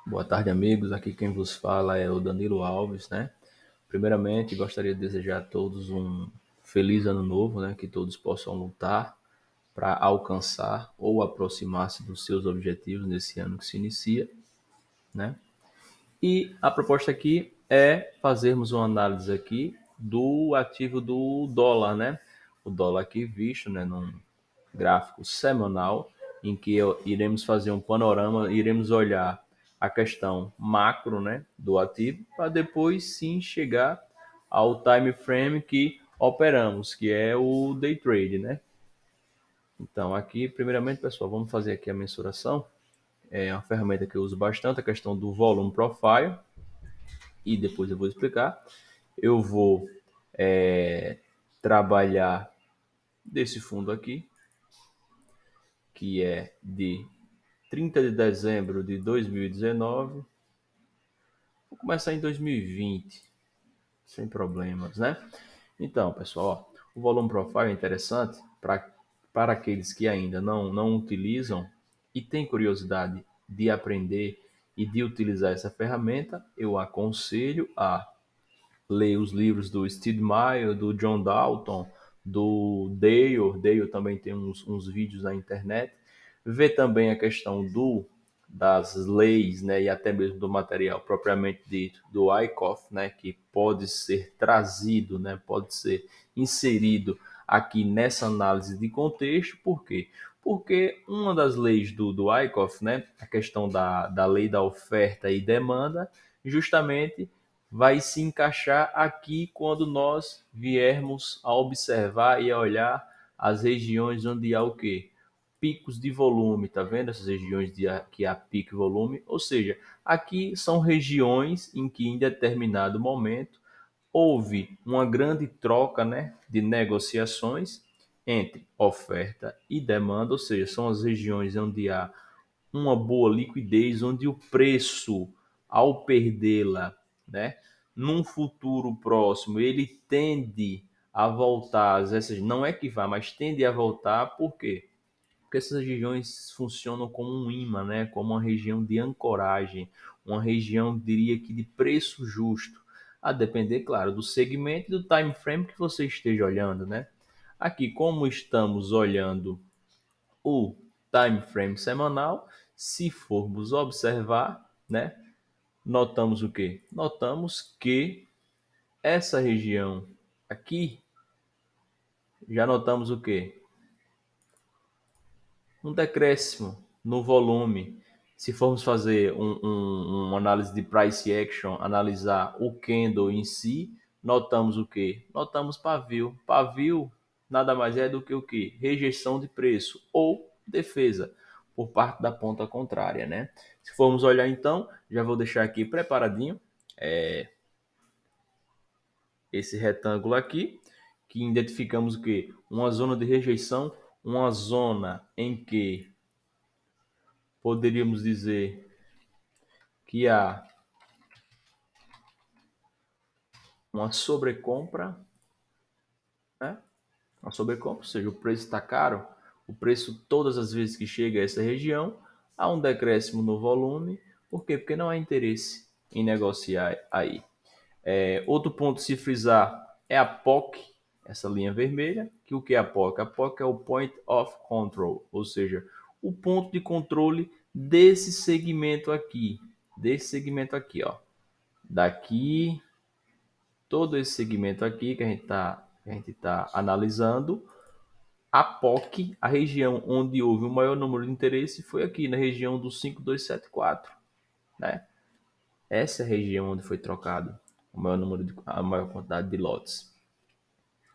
Boa tarde, amigos. Aqui quem vos fala é o Danilo Alves, né? Primeiramente, gostaria de desejar a todos um feliz ano novo, né? Que todos possam lutar para alcançar ou aproximar-se dos seus objetivos nesse ano que se inicia, né? E a proposta aqui é fazermos uma análise aqui do ativo do dólar, né? O dólar aqui visto, né, num gráfico semanal, em que iremos fazer um panorama, iremos olhar a questão macro, né, do ativo, para depois sim chegar ao time frame que operamos, que é o day trade, né? Então aqui, primeiramente, pessoal, vamos fazer aqui a mensuração. É uma ferramenta que eu uso bastante, a questão do volume profile, e depois eu vou explicar. Eu vou trabalhar desse fundo aqui, que é de 30 de dezembro de 2019. Vou começar em 2020, sem problemas, né? Então, pessoal, ó, o volume profile é interessante para aqueles que ainda não utilizam e têm curiosidade de aprender e de utilizar essa ferramenta. Eu aconselho a ler os livros do Steve Meyer, do John Dalton, do Dale. Dale também tem uns vídeos na internet. Ver também a questão das leis, né, e até mesmo do material propriamente dito do Wyckoff, né, que pode ser trazido, né, pode ser inserido aqui nessa análise de contexto. Por quê? Porque uma das leis do Wyckoff, né, a questão da lei da oferta e demanda, justamente vai se encaixar aqui quando nós viermos a observar e a olhar as regiões onde há o quê? Picos de volume, tá vendo? Essas regiões que há pico e volume, ou seja, aqui são regiões em que em determinado momento houve uma grande troca, né, de negociações entre oferta e demanda, ou seja, são as regiões onde há uma boa liquidez, onde o preço, ao perdê-la, né, num futuro próximo, ele tende a voltar, não é que vá, mas tende a voltar. Por quê? Porque essas regiões funcionam como um imã, né, como uma região de ancoragem, uma região, diria que, de preço justo, a depender, claro, do segmento e do time frame que você esteja olhando, né? Aqui, como estamos olhando o time frame semanal, se formos observar, né, notamos o quê? Notamos que essa região aqui, já notamos o quê? Um decréscimo no volume. Se formos fazer uma análise de price action, analisar o candle em si, notamos o quê? Notamos pavio. Pavio nada mais é do que o quê? Rejeição de preço ou defesa por parte da ponta contrária, né? Se formos olhar então, já vou deixar aqui preparadinho esse retângulo aqui, que identificamos o quê? Uma zona de rejeição, uma zona em que poderíamos dizer que há uma sobrecompra, né? Uma sobrecompra, ou seja, o preço está caro, o preço todas as vezes que chega a essa região, há um decréscimo no volume. Por quê? Porque não há interesse em negociar aí. Outro ponto a se frisar é a POC, essa linha vermelha. Que o que é a POC? A POC é o Point of Control, ou seja, o ponto de controle desse segmento aqui, ó. Daqui, todo esse segmento aqui que a gente tá analisando, a POC, a região onde houve o maior número de interesse foi aqui na região do 5274, né? Essa é a região onde foi trocado a maior quantidade de lotes.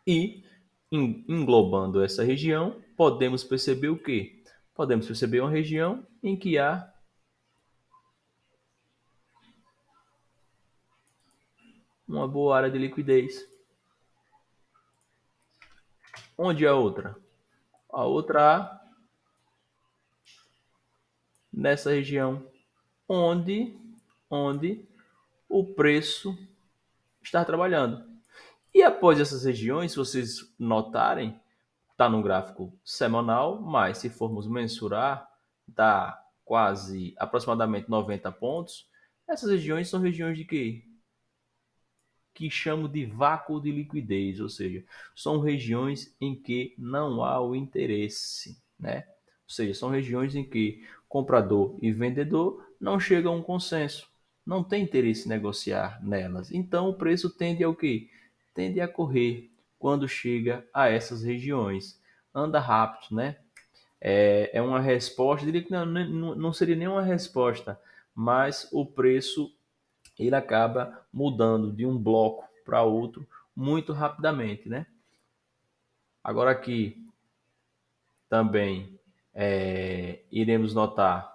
E englobando essa região, podemos perceber o quê? Podemos perceber uma região em que há uma boa área de liquidez. Onde é a outra? A outra há nessa região onde o preço está trabalhando. E após essas regiões, se vocês notarem, está no gráfico semanal, mas se formos mensurar, dá quase aproximadamente 90 pontos, essas regiões são regiões de quê? Que chamo de vácuo de liquidez, ou seja, são regiões em que não há o interesse, né? Ou seja, são regiões em que comprador e vendedor não chegam a um consenso, não tem interesse em negociar nelas. Então o preço tende ao quê? Tende a correr quando chega a essas regiões. Anda rápido, né? É uma resposta, diria que não seria nenhuma resposta, mas o preço ele acaba mudando de um bloco para outro muito rapidamente, né? Agora aqui também iremos notar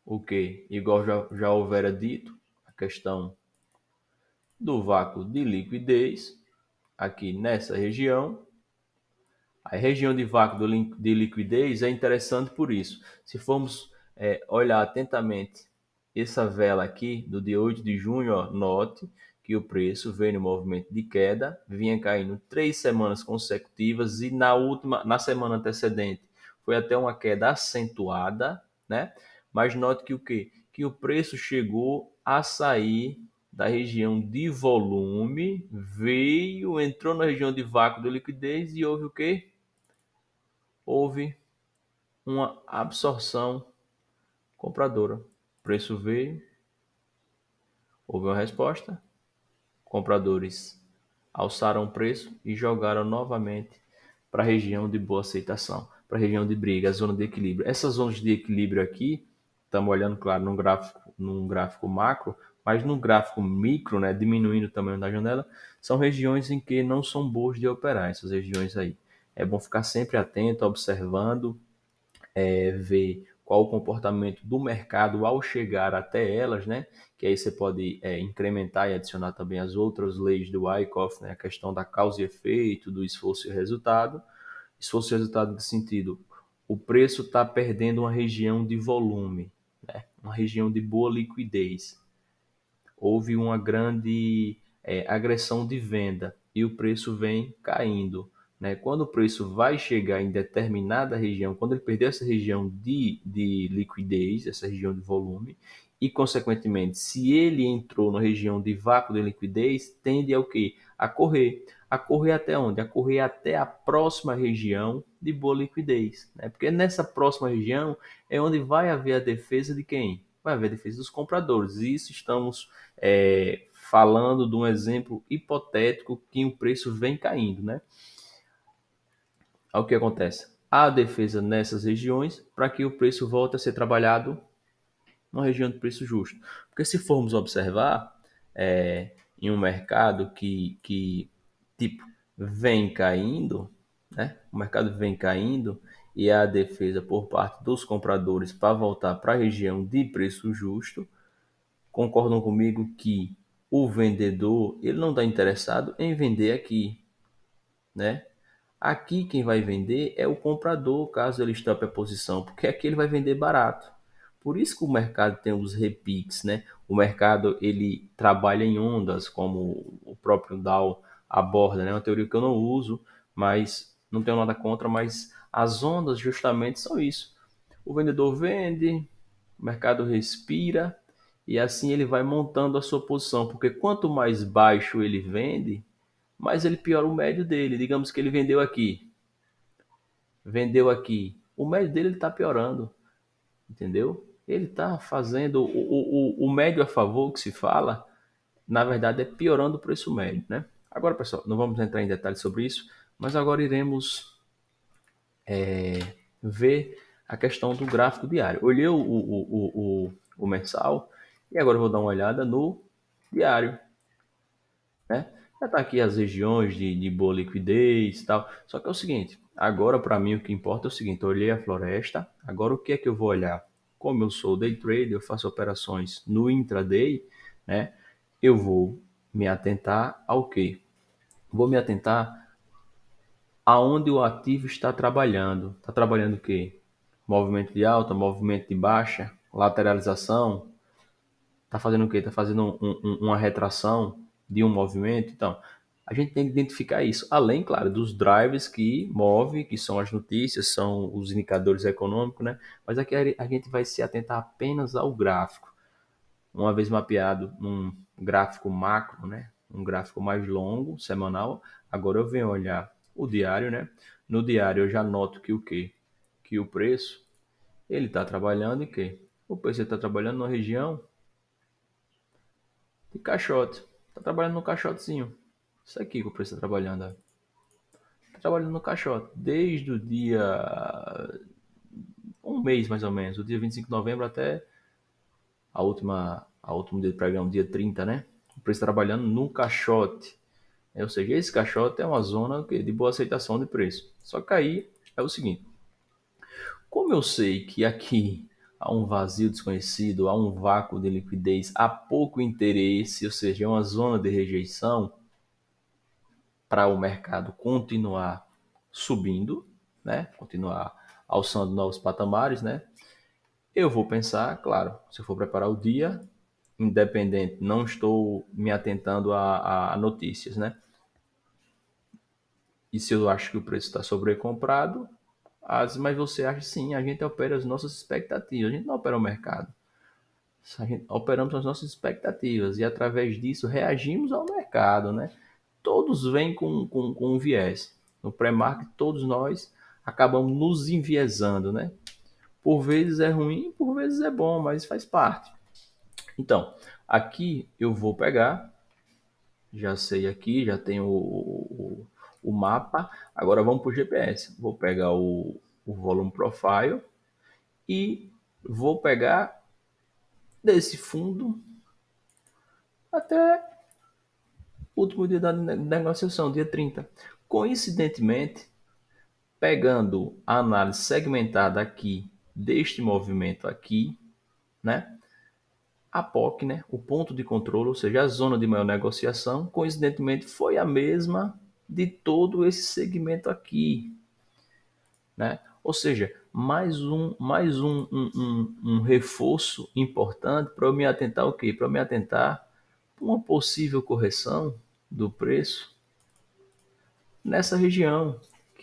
o que, igual já houvera dito, a questão do vácuo de liquidez aqui nessa região. A região de vácuo de liquidez é interessante por isso. Se formos olhar atentamente essa vela aqui do dia 8 de junho, ó, note que o preço veio no movimento de queda, vinha caindo 3 semanas consecutivas e na semana antecedente foi até uma queda acentuada, né? Mas note que o quê? Que o preço chegou a sair da região de volume, entrou na região de vácuo de liquidez e houve o quê? Houve uma absorção compradora. O preço veio, houve uma resposta, compradores alçaram o preço e jogaram novamente para a região de boa aceitação, para a região de briga, a zona de equilíbrio. Essas zonas de equilíbrio aqui, estamos olhando, claro, num gráfico macro, mas no gráfico micro, né, diminuindo o tamanho da janela, são regiões em que não são boas de operar, essas regiões aí. É bom ficar sempre atento, observando, ver qual o comportamento do mercado ao chegar até elas, né? Que aí você pode incrementar e adicionar também as outras leis do Wyckoff, né? A questão da causa e efeito, do esforço e resultado. Esforço e resultado no sentido, o preço está perdendo uma região de volume, né? Uma região de boa liquidez. Houve uma grande agressão de venda e o preço vem caindo, né? Quando o preço vai chegar em determinada região, quando ele perder essa região de liquidez, essa região de volume, e consequentemente, se ele entrou na região de vácuo de liquidez, tende ao quê? A correr. A correr até onde? A correr até a próxima região de boa liquidez, né? Porque nessa próxima região é onde vai haver a defesa de quem? Vai haver a defesa dos compradores. Isso estamos falando de um exemplo hipotético que o preço vem caindo, né? O que acontece? Há defesa nessas regiões para que o preço volte a ser trabalhado numa região de preço justo. Porque se formos observar em um mercado que tipo vem caindo, né? O mercado vem caindo e há a defesa por parte dos compradores para voltar para a região de preço justo, concordam comigo que o vendedor ele não está interessado em vender aqui, né? Aqui quem vai vender é o comprador, caso ele esteja a posição, porque aqui ele vai vender barato. Por isso que o mercado tem os repiques, né? O mercado ele trabalha em ondas, como o próprio Dow aborda, né? Uma teoria que eu não uso, mas não tenho nada contra, mas as ondas justamente são isso. O vendedor vende, o mercado respira e assim ele vai montando a sua posição, porque quanto mais baixo ele vende, mais ele piora o médio dele. Digamos que ele vendeu aqui, o médio dele está piorando, entendeu? Ele está fazendo o médio a favor que se fala, na verdade é piorando o preço médio, né? Agora, pessoal, não vamos entrar em detalhes sobre isso, mas agora iremos ver a questão do gráfico diário. Olhei o mensal e agora eu vou dar uma olhada no diário, né? Já está aqui as regiões de boa liquidez e tal. Só que é o seguinte, agora para mim o que importa é o seguinte, eu olhei a floresta, agora o que é que eu vou olhar? Como eu sou day trader, eu faço operações no intraday, né? Eu vou me atentar ao quê? Vou me atentar aonde o ativo está trabalhando. Está trabalhando o quê? Movimento de alta, movimento de baixa, lateralização. Está fazendo o quê? Está fazendo uma retração de um movimento. Então, A gente tem que identificar isso, além, claro, dos drivers que move, que são as notícias, são os indicadores econômicos, né? Mas aqui a gente vai se atentar apenas ao gráfico. Uma vez mapeado num gráfico macro, né? Um gráfico mais longo, semanal. Agora eu venho olhar o diário, né? No diário eu já noto que o quê? Que o preço, ele está trabalhando em quê? O preço está trabalhando na região de caixote. Está trabalhando no caixotezinho. Isso aqui que o preço está trabalhando. Está trabalhando no caixote. Desde o dia... um mês mais ou menos. O dia 25 de novembro até a última dia do pregão, dia 30, né? O preço tá trabalhando no caixote. Ou seja, esse caixote é uma zona de boa aceitação de preço. Só que aí é o seguinte: como eu sei que aqui há um vazio desconhecido, há um vácuo de liquidez, há pouco interesse, ou seja, é uma zona de rejeição para o mercado continuar subindo, né? Continuar alçando novos patamares, né? Eu vou pensar, claro, se eu for preparar o dia, independente, não estou me atentando a notícias, né? E se eu acho que o preço está sobrecomprado, mas você acha sim, a gente opera as nossas expectativas, a gente não opera o mercado. A gente operamos as nossas expectativas e através disso reagimos ao mercado, né? Todos vêm com um viés. No pré-market, todos nós acabamos nos enviesando, né? Por vezes é ruim, por vezes é bom, mas faz parte. Então, aqui eu vou pegar, já sei aqui, já tenho o mapa. Agora vamos para o GPS. Vou pegar o volume profile e vou pegar desse fundo até o último dia da negociação, dia 30. Coincidentemente, pegando a análise segmentada aqui deste movimento aqui, né? A POC, né, o ponto de controle, ou seja, a zona de maior negociação, coincidentemente foi a mesma de todo esse segmento aqui, né? Ou seja, mais um reforço importante para eu me atentar o quê? Para eu me atentar uma possível correção do preço nessa região.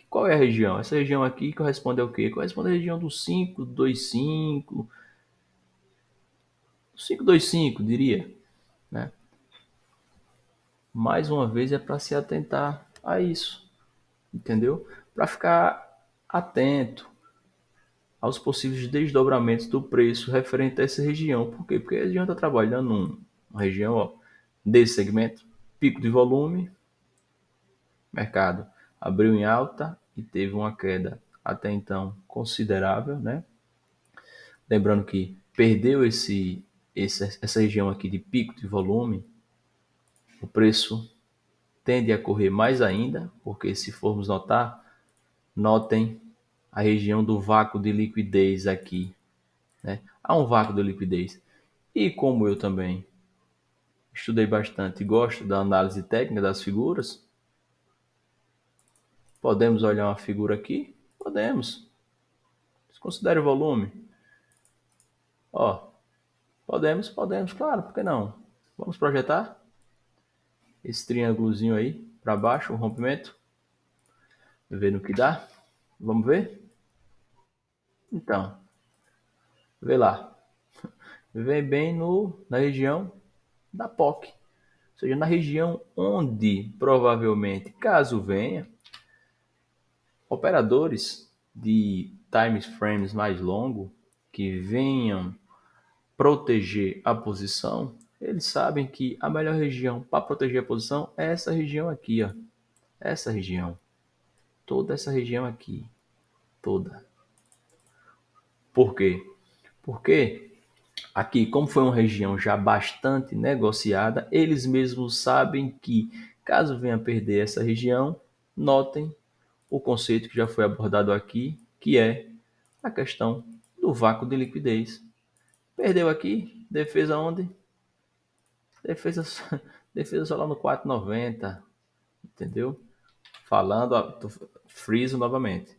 Qual é a região? Essa região aqui corresponde ao quê? Corresponde à região do 525, 525, diria, né? Mais uma vez é para se atentar a isso, entendeu? Para ficar atento aos possíveis desdobramentos do preço referente a essa região. Por quê? Porque a região está trabalhando numa região ó, desse segmento, pico de volume, mercado abriu em alta e teve uma queda até então considerável, né? Lembrando que perdeu essa região aqui de pico de volume, o preço tende a correr mais ainda, porque se formos notar, notem a região do vácuo de liquidez aqui, né? Há um vácuo de liquidez. E como eu também estudei bastante e gosto da análise técnica das figuras, podemos olhar uma figura aqui? Podemos. Considere o volume. Ó, podemos, claro, por que não? Vamos projetar esse triângulozinho aí para baixo, o rompimento, ver no que dá. Vamos ver? Então, vê lá. Vem bem na região da POC. Ou seja, na região onde provavelmente, caso venha, operadores de time frames mais longos que venham proteger a posição, eles sabem que a melhor região para proteger a posição é essa região aqui, ó. Essa região. Toda essa região aqui. Toda. Por quê? Porque aqui, como foi uma região já bastante negociada, eles mesmos sabem que, caso venha a perder essa região, notem o conceito que já foi abordado aqui, que é a questão do vácuo de liquidez. Perdeu aqui, defesa onde? Defesa, defesa só lá no 4,90, entendeu? Falando, friso novamente.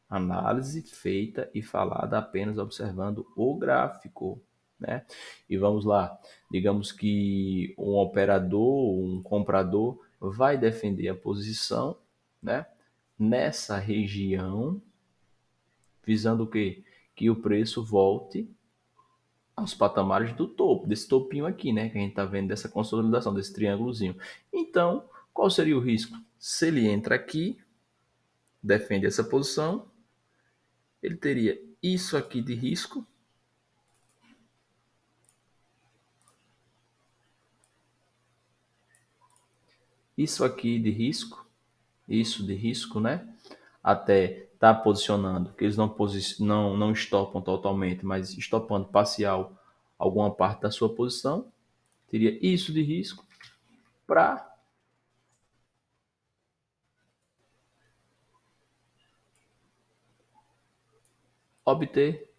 Análise feita e falada apenas observando o gráfico, né? E vamos lá, digamos que um operador, um comprador, vai defender a posição, né, nessa região, visando o quê? Que o preço volte aos patamares do topo, desse topinho aqui, né, que a gente está vendo dessa consolidação, desse triângulozinho. Então, qual seria o risco? Se ele entra aqui, defende essa posição, ele teria isso aqui de risco, isso aqui de risco, isso de risco, né? Até estar posicionando, que eles não estopam totalmente, mas estopando parcial alguma parte da sua posição, teria isso de risco para obter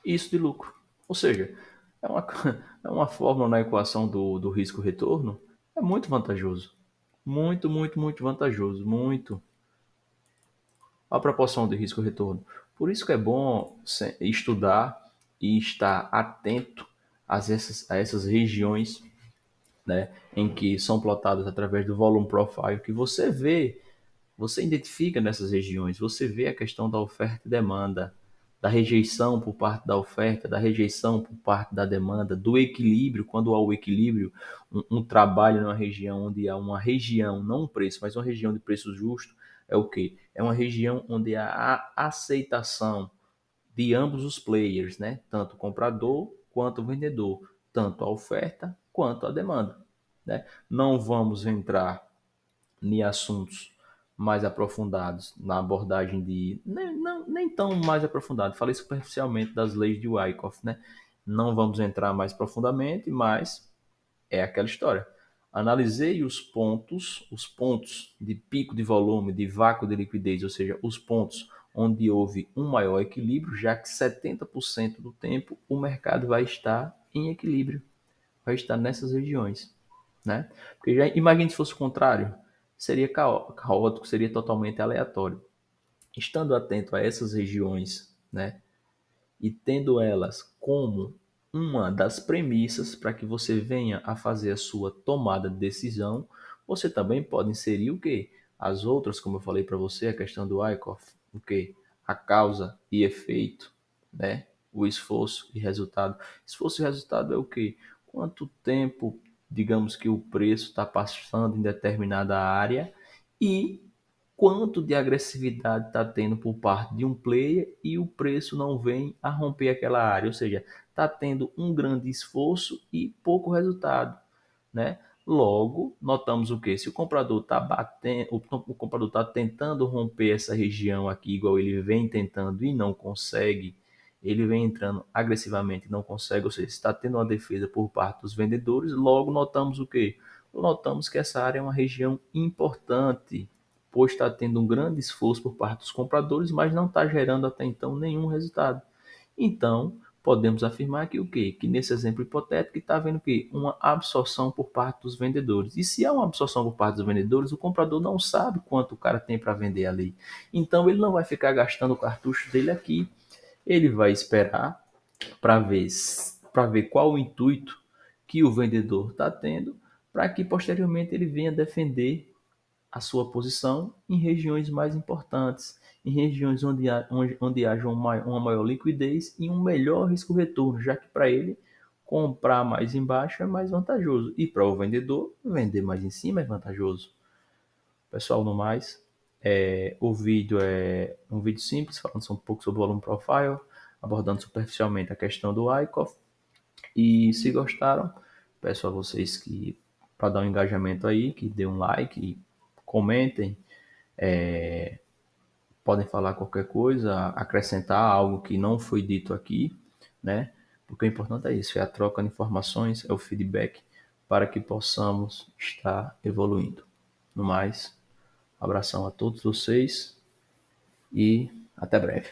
isso de lucro. Ou seja, é uma, é uma fórmula na equação do risco-retorno, é muito vantajoso. Muito, muito, muito vantajoso. Muito. A proporção de risco-retorno. Por isso que é bom estudar e estar atento a essas regiões, né, em que são plotadas através do volume profile, que você vê, você identifica nessas regiões, você vê a questão da oferta e demanda, da rejeição por parte da oferta, da rejeição por parte da demanda, do equilíbrio, quando há o equilíbrio, um trabalho numa região onde há uma região, não um preço, mas uma região de preço justo, é o quê? É uma região onde há a aceitação de ambos os players, né? Tanto o comprador quanto o vendedor, tanto a oferta quanto a demanda, né? Não vamos entrar em assuntos mais aprofundados na abordagem de nem tão mais aprofundado. Falei superficialmente das leis de Wyckoff, né? Não vamos entrar mais profundamente, mas é aquela história. Analisei os pontos de pico de volume, de vácuo de liquidez, ou seja, os pontos onde houve um maior equilíbrio, já que 70% do tempo o mercado vai estar em equilíbrio, vai estar nessas regiões, né? Porque já imagine se fosse o contrário, seria caótico, seria totalmente aleatório. Estando atento a essas regiões, né, e tendo elas como uma das premissas para que você venha a fazer a sua tomada de decisão, você também pode inserir o que? As outras, como eu falei para você, a questão do Wyckoff, o que? A causa e efeito, né? O esforço e resultado. Esforço e resultado é o que? Quanto tempo, digamos que o preço está passando em determinada área e quanto de agressividade está tendo por parte de um player e o preço não vem a romper aquela área, ou seja, está tendo um grande esforço e pouco resultado, né? Logo, notamos o que? Se o comprador está batendo, o comprador está tentando romper essa região aqui, igual ele vem tentando e não consegue, ele vem entrando agressivamente e não consegue, ou seja, está tendo uma defesa por parte dos vendedores, logo notamos o que? Notamos que essa área é uma região importante, pois está tendo um grande esforço por parte dos compradores, mas não está gerando até então nenhum resultado. Então, podemos afirmar que o quê? Que nesse exemplo hipotético está havendo o quê? Uma absorção por parte dos vendedores. E se há uma absorção por parte dos vendedores, o comprador não sabe quanto o cara tem para vender ali. Então ele não vai ficar gastando o cartucho dele aqui. Ele vai esperar para ver, para ver qual o intuito que o vendedor está tendo, para que posteriormente ele venha defender a sua posição em regiões mais importantes, em regiões onde haja uma maior liquidez e um melhor risco-retorno, já que para ele comprar mais embaixo é mais vantajoso e para o vendedor vender mais em cima é vantajoso. Pessoal, no mais, o vídeo é um vídeo simples, falando um pouco sobre o volume profile, abordando superficialmente a questão do Wyckoff. E se gostaram, peço a vocês que, para dar um engajamento aí, que dê um like, comentem, podem falar qualquer coisa, acrescentar algo que não foi dito aqui, né? Porque o importante é isso, é a troca de informações, é o feedback para que possamos estar evoluindo. No mais, abração a todos vocês e até breve.